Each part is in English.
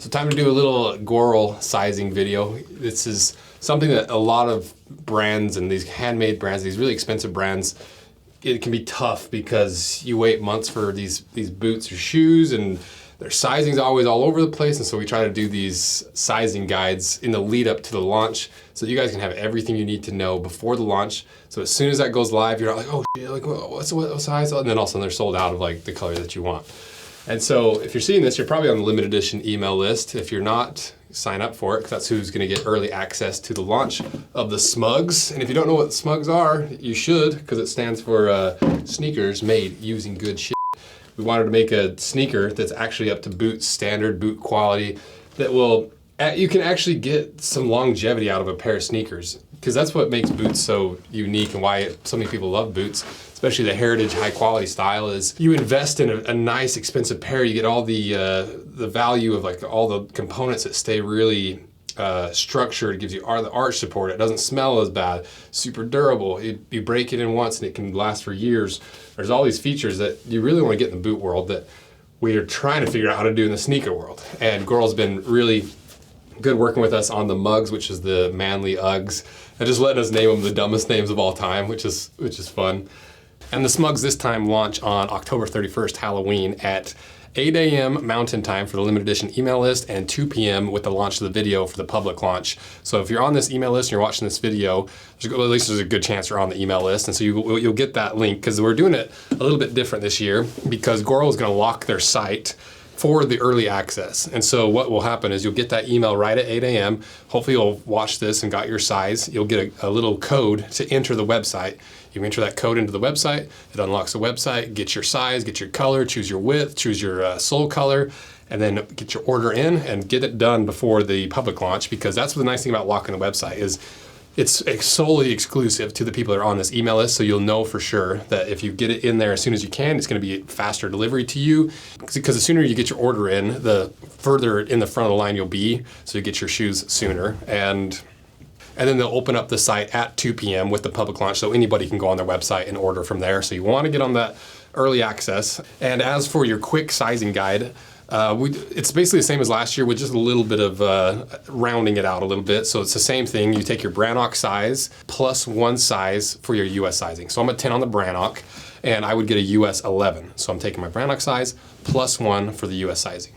So time to do a little Goral sizing video. This is something that a lot of brands and these handmade brands, these really expensive brands, it can be tough because you wait months for these boots or shoes and their sizing is always all over the place. And so we try to do these sizing guides in the lead up to the launch so that you guys can have everything you need to know before the launch. So as soon as that goes live, you're like, oh shit, like what size? And then all of a sudden they're sold out of like the color that you want. And so if you're seeing this, you're probably on the limited edition email list. If you're not, sign up for it, because that's who's gonna get early access to the launch of the SMUGS. And if you don't know what SMUGS are, you should, because it stands for sneakers made using good shit. We wanted to make a sneaker that's actually up to boot standard, boot quality, that will, you can actually get some longevity out of a pair of sneakers, because that's what makes boots so unique and why so many people love boots, especially the heritage high quality style, is you invest in a nice expensive pair, you get all the value of like all the components that stay really structured. It gives you the arch support, it doesn't smell as bad, super durable, you break it in once and it can last for years. There's all these features that you really want to get in the boot world that we are trying to figure out how to do in the sneaker world. And Goral's been really good working with us on the mugs, which is the manly Uggs, and just letting us name them the dumbest names of all time, which is fun. And the SMUGS this time launch on October 31st, Halloween, at 8 a.m. Mountain Time for the limited edition email list, and 2 p.m. with the launch of the video for the public launch. So if you're on this email list and you're watching this video, at least there's a good chance you're on the email list, and so you'll get that link, because we're doing it a little bit different this year, because Goral is going to lock their site for the early access. And so what will happen is you'll get that email right at 8 a.m. Hopefully you'll watch this and got your size. You'll get a little code to enter the website. You enter that code into the website, it unlocks the website, get your size, get your color, choose your width, choose your sole color, and then get your order in and get it done before the public launch, because that's what the nice thing about locking the website is. It's solely exclusive to the people that are on this email list, so you'll know for sure that if you get it in there as soon as you can, it's gonna be faster delivery to you, because the sooner you get your order in, the further in the front of the line you'll be, so you get your shoes sooner. And then they'll open up the site at 2 p.m. with the public launch, so anybody can go on their website and order from there. So you wanna get on that early access. And as for your quick sizing guide, it's basically the same as last year with just a little bit of rounding it out a little bit. So it's the same thing. You take your Brannock size plus one size for your US sizing. So I'm a 10 on the Brannock, and I would get a US 11. So I'm taking my Brannock size plus one for the US sizing.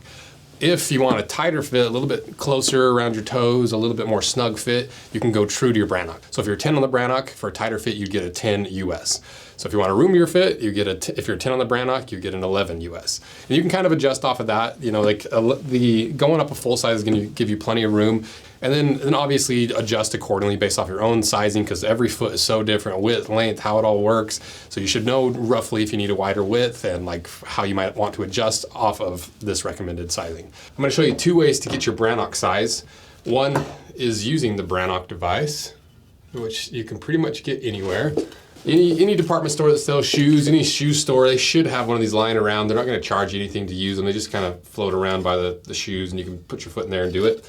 If you want a tighter fit, a little bit closer around your toes, a little bit more snug fit, you can go true to your Brannock. So if you're a 10 on the Brannock, for a tighter fit, you get a 10 US. So if you want a roomier fit, you get if you're a 10 on the Brannock, you get an 11 US. And you can kind of adjust off of that. You know, like going up a full size is gonna give you plenty of room. And then obviously adjust accordingly based off your own sizing, because every foot is so different, width, length, how it all works. So you should know roughly if you need a wider width and like how you might want to adjust off of this recommended sizing. I'm gonna show you two ways to get your Brannock size. One is using the Brannock device, which you can pretty much get anywhere. Any department store that sells shoes, any shoe store, they should have one of these lying around. They're not gonna charge you anything to use them. They just kind of float around by the shoes, and you can put your foot in there and do it.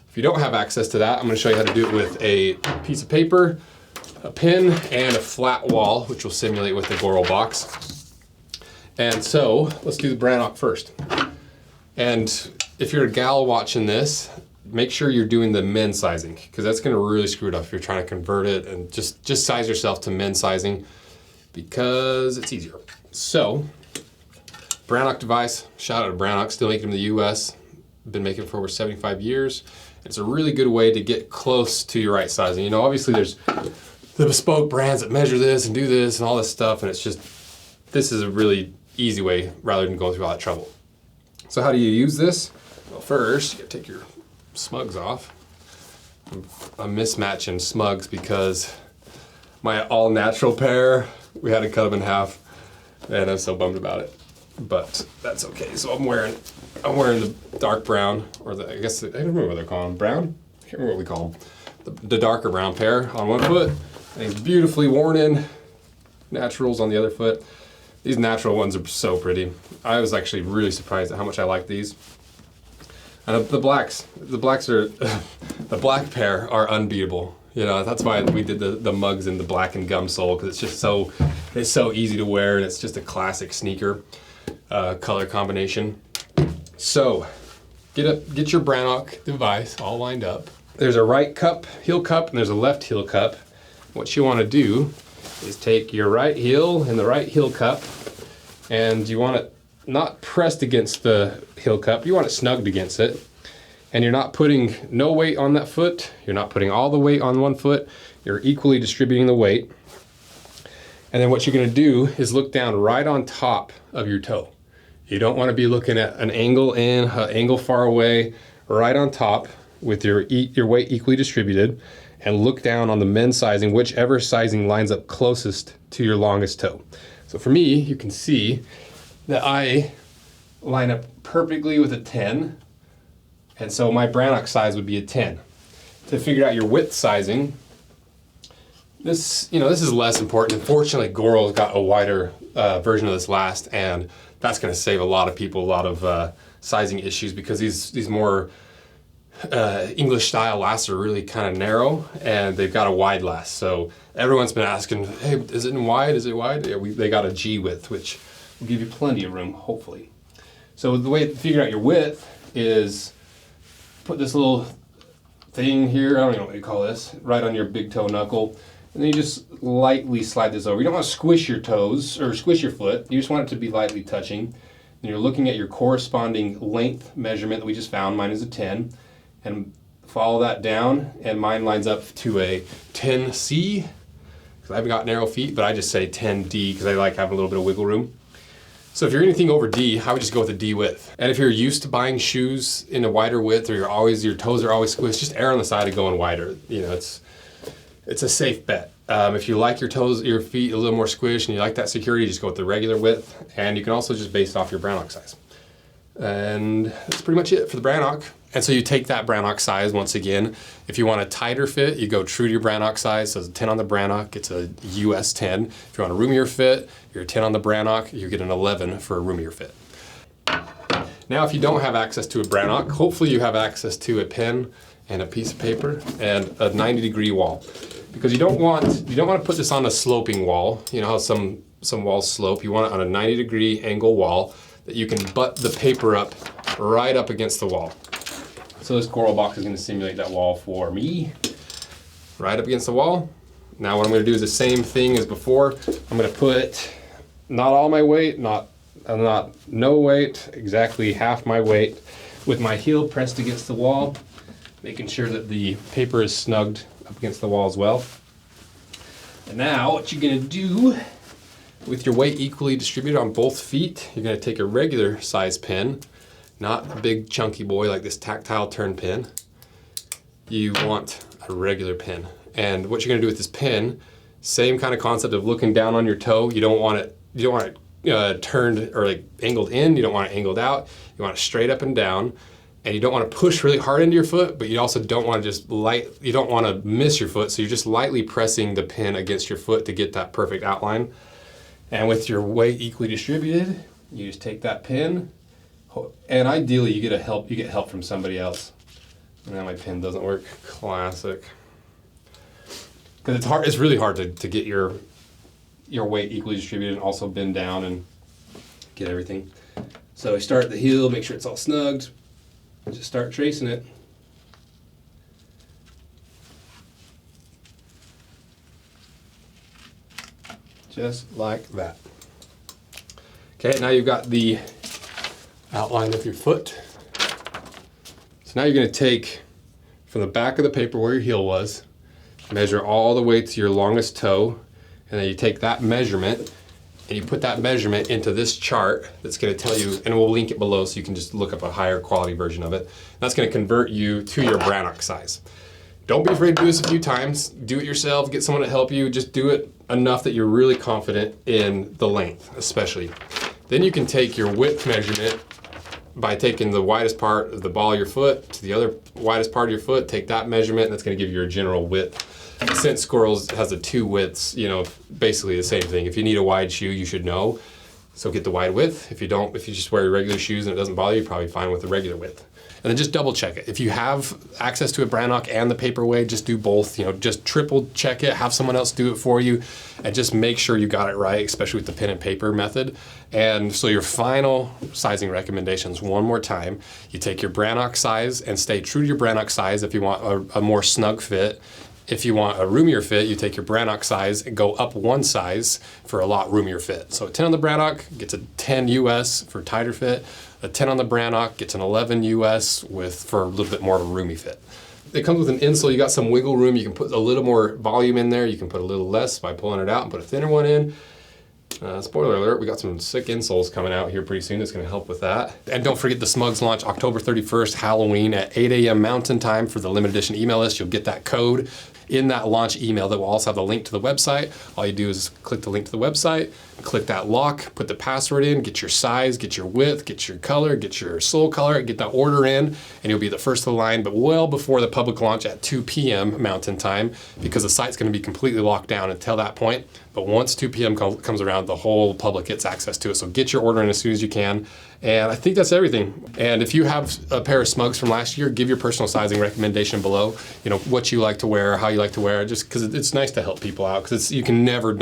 If you don't have access to that, I'm gonna show you how to do it with a piece of paper, a pen, and a flat wall, which will simulate with the Goral box. And so, let's do the Brannock first. And if you're a gal watching this, make sure you're doing the men's sizing, because that's gonna really screw it up if you're trying to convert it, and just size yourself to men's sizing, because it's easier. So, Brannock device, shout out to Brannock, still making them in the US. Been making it for over 75 years. It's a really good way to get close to your right sizing. You know, obviously there's the bespoke brands that measure this and do this and all this stuff, and it's just, this is a really easy way rather than going through all that trouble. So how do you use this? Well, first, you gotta take your SMUGS off. I'm mismatching SMUGS because my all-natural pair, we had to cut them in half, and I'm so bummed about it. But that's okay. So I'm wearing the dark brown, or I guess, I don't remember what they're calling them. Brown? I can't remember what we call them. The darker brown pair on one foot. And it's beautifully worn in. Naturals on the other foot. These natural ones are so pretty. I was actually really surprised at how much I like these. And the blacks are, the black pair are unbeatable. You know, that's why we did the mugs in the black and gum sole, because it's just so easy to wear, and it's just a classic sneaker color combination. So get your Brannock device all lined up. There's a right heel cup, and there's a left heel cup. What you want to do is take your right heel and the right heel cup, and you want it not pressed against the heel cup, you want it snugged against it. And you're not putting no weight on that foot, you're not putting all the weight on one foot, you're equally distributing the weight. And then what you're gonna do is look down right on top of your toe. You don't wanna be looking at an angle in, an angle far away, right on top with your weight equally distributed, and look down on the men's sizing, whichever sizing lines up closest to your longest toe. So for me, you can see that I line up perfectly with a 10, and so my Brannock size would be a 10. To figure out your width sizing, this is less important. Unfortunately, Goral's got a wider version of this last, and that's going to save a lot of people a lot of sizing issues, because these more English style lasts are really kind of narrow, and they've got a wide last. So everyone's been asking, hey, is it in wide? Is it wide? Yeah, they got a G width, which will give you plenty of room, hopefully. So the way to figure out your width is put this little thing here, I don't even know what you call this, right on your big toe knuckle. And then you just lightly slide this over. You don't want to squish your toes or squish your foot. You just want it to be lightly touching. And you're looking at your corresponding length measurement that we just found. Mine is a 10. And follow that down. And mine lines up to a 10C. Because I've got narrow feet, but I just say 10D because I like having a little bit of wiggle room. So if you're anything over D, I would just go with a D width. And if you're used to buying shoes in a wider width, or your toes are always squished, just err on the side of going wider. You know, it's a safe bet. If you like your feet a little more squished and you like that security, just go with the regular width. And you can also just base it off your Brannock size. And that's pretty much it for the Brannock. And so you take that Brannock size once again. If you want a tighter fit, you go true to your Brannock size. So it's a 10 on the Brannock, it's a US 10. If you want a roomier fit, you're a 10 on the Brannock, you get an 11 for a roomier fit. Now, if you don't have access to a Brannock, hopefully you have access to a pen and a piece of paper and a 90-degree wall. Because you don't want to put this on a sloping wall. You know how some walls slope. You want it on a 90-degree angle wall that you can butt the paper up right up against the wall. So this Goral box is going to simulate that wall for me. Right up against the wall. Now what I'm going to do is the same thing as before. I'm going to put not all my weight, not no weight, exactly half my weight, with my heel pressed against the wall, making sure that the paper is snugged up against the wall as well. And now what you're going to do, with your weight equally distributed on both feet, you're going to take a regular size pen, not a big chunky boy like this tactile turn pen. You want a regular pen. And what you're going to do with this pen, same kind of concept of looking down on your toe. You don't want it turned or like angled in. You don't want it angled out. You want it straight up and down. And you don't want to push really hard into your foot, but you also don't want to you don't want to miss your foot. So you're just lightly pressing the pen against your foot to get that perfect outline. And with your weight equally distributed, you just take that pen, and ideally you get help from somebody else. Now my pen doesn't work. Classic. Because it's really hard to get your weight equally distributed and also bend down and get everything. So you start at the heel, make sure it's all snugged, and just start tracing it. Just like that. Okay, now you've got the outline of your foot. So now you're going to take from the back of the paper where your heel was, measure all the way to your longest toe, and then you take that measurement and you put that measurement into this chart that's going to tell you, and we'll link it below so you can just look up a higher quality version of it. That's going to convert you to your Brannock size. Don't be afraid to do this a few times. Do it yourself, get someone to help you. Just do it enough that you're really confident in the length, especially. Then you can take your width measurement by taking the widest part of the ball of your foot to the other widest part of your foot, take that measurement, and that's going to give you your general width. Since Goral has the two widths, you know, basically the same thing. If you need a wide shoe, you should know. So get the wide width. If you don't, if you just wear your regular shoes and it doesn't bother you, you're probably fine with the regular width. And then just double check it. If you have access to a Brannock and the paperweight, just do both. You know, just triple check it, have someone else do it for you, and just make sure you got it right, especially with the pen and paper method. And so your final sizing recommendations, one more time, you take your Brannock size and stay true to your Brannock size if you want a more snug fit. If you want a roomier fit, you take your Brannock size and go up one size for a lot roomier fit. So a 10 on the Brannock gets a 10 US for tighter fit. A 10 on the Brannock gets an 11 US for a little bit more of a roomy fit. It comes with an insole. You got some wiggle room. You can put a little more volume in there. You can put a little less by pulling it out and put a thinner one in. Spoiler alert, we got some sick insoles coming out here pretty soon that's going to help with that. And don't forget the SMUGS launch October 31st, Halloween at 8 a.m. Mountain Time for the limited edition email list. You'll get that code in that launch email that will also have the link to the website. All you do is click the link to the website, click that lock, put the password in, get your size, get your width, get your color, get your sole color, get that order in, and you'll be the first of the line, but well before the public launch at 2 p.m. Mountain Time, because the site's going to be completely locked down until that point. But once 2 p.m. comes around, the whole public gets access to it. So get your order in as soon as you can. And I think that's everything. And if you have a pair of SMUGS from last year, give your personal sizing recommendation below. You know, what you like to wear, how you like to wear, just because it's nice to help people out, because you can never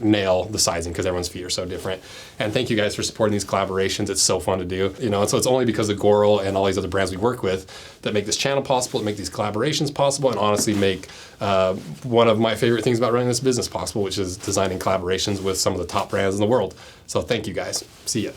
nail the sizing because everyone's feet are so different. And thank you guys for supporting these collaborations. It's so fun to do. You know, and so it's only because of Goral and all these other brands we work with that make this channel possible, that make these collaborations possible, and honestly make one of my favorite things about running this business possible, which is designing collaborations with some of the top brands in the world. So thank you guys. See ya.